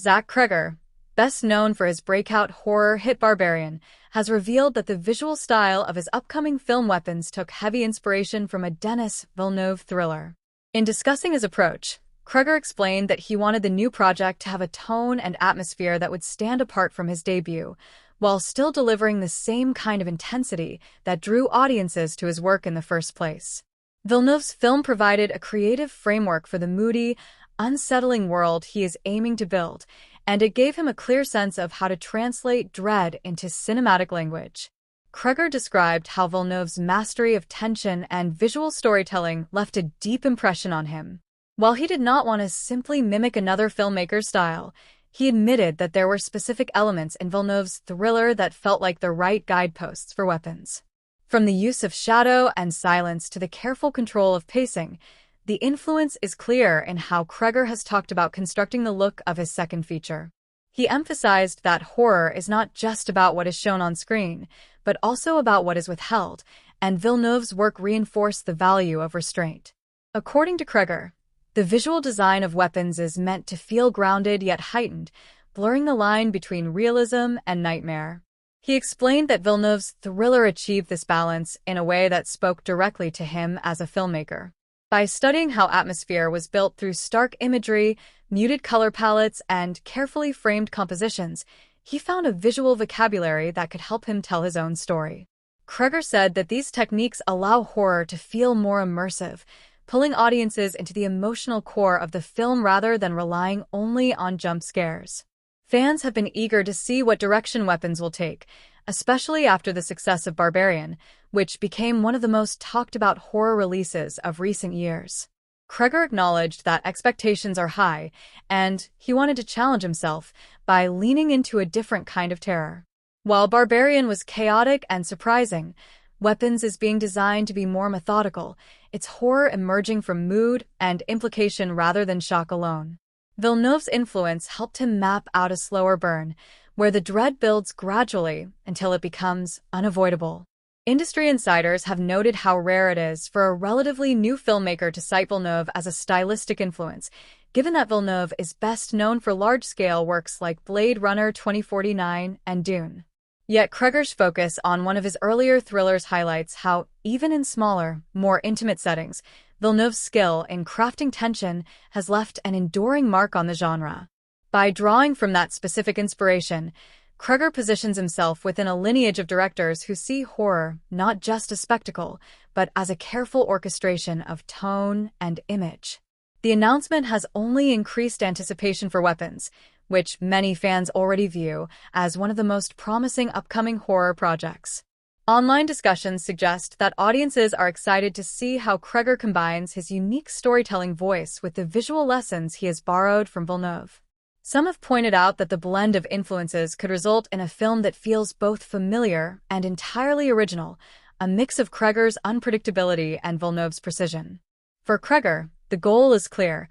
Cregger, best known for his breakout horror hit Barbarian, has revealed that the visual style of his upcoming film Weapons took heavy inspiration from a Denis Villeneuve thriller. In discussing his approach, Cregger explained that he wanted the new project to have a tone and atmosphere that would stand apart from his debut, while still delivering the same kind of intensity that drew audiences to his work in the first place. Villeneuve's film provided a creative framework for the moody, unsettling world he is aiming to build, and it gave him a clear sense of how to translate dread into cinematic language. Cregger described how Villeneuve's mastery of tension and visual storytelling left a deep impression on him. While he did not want to simply mimic another filmmaker's style, he admitted that there were specific elements in Villeneuve's thriller that felt like the right guideposts for Weapons. From the use of shadow and silence to the careful control of pacing, the influence is clear in how Cregger has talked about constructing the look of his second feature. He emphasized that horror is not just about what is shown on screen, but also about what is withheld, and Villeneuve's work reinforced the value of restraint. According to Cregger, the visual design of Weapons is meant to feel grounded yet heightened, blurring the line between realism and nightmare. He explained that Villeneuve's thriller achieved this balance in a way that spoke directly to him as a filmmaker. By studying how atmosphere was built through stark imagery, muted color palettes, and carefully framed compositions, he found a visual vocabulary that could help him tell his own story. Cregger said that these techniques allow horror to feel more immersive, pulling audiences into the emotional core of the film rather than relying only on jump scares. Fans have been eager to see what direction Weapons will take, especially after the success of Barbarian, which became one of the most talked-about horror releases of recent years. Cregger acknowledged that expectations are high, and he wanted to challenge himself by leaning into a different kind of terror. While Barbarian was chaotic and surprising, Weapons is being designed to be more methodical, its horror emerging from mood and implication rather than shock alone. Villeneuve's influence helped him map out a slower burn, where the dread builds gradually until it becomes unavoidable. Industry insiders have noted how rare it is for a relatively new filmmaker to cite Villeneuve as a stylistic influence, given that Villeneuve is best known for large-scale works like Blade Runner 2049 and Dune. Yet Cregger's focus on one of his earlier thrillers highlights how, even in smaller, more intimate settings, Villeneuve's skill in crafting tension has left an enduring mark on the genre. By drawing from that specific inspiration, Cregger positions himself within a lineage of directors who see horror not just as spectacle, but as a careful orchestration of tone and image. The announcement has only increased anticipation for Weapons, which many fans already view as one of the most promising upcoming horror projects. Online discussions suggest that audiences are excited to see how Cregger combines his unique storytelling voice with the visual lessons he has borrowed from Villeneuve. Some have pointed out that the blend of influences could result in a film that feels both familiar and entirely original, a mix of Cregger's unpredictability and Villeneuve's precision. For Cregger, the goal is clear: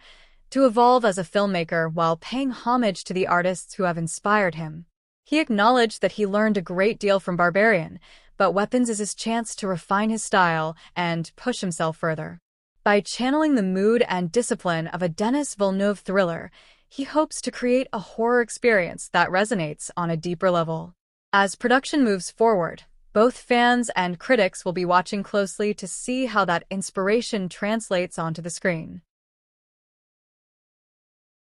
to evolve as a filmmaker while paying homage to the artists who have inspired him. He acknowledged that he learned a great deal from Barbarian, but Weapons is his chance to refine his style and push himself further. By channeling the mood and discipline of a Denis Villeneuve thriller, he hopes to create a horror experience that resonates on a deeper level. As production moves forward, both fans and critics will be watching closely to see how that inspiration translates onto the screen.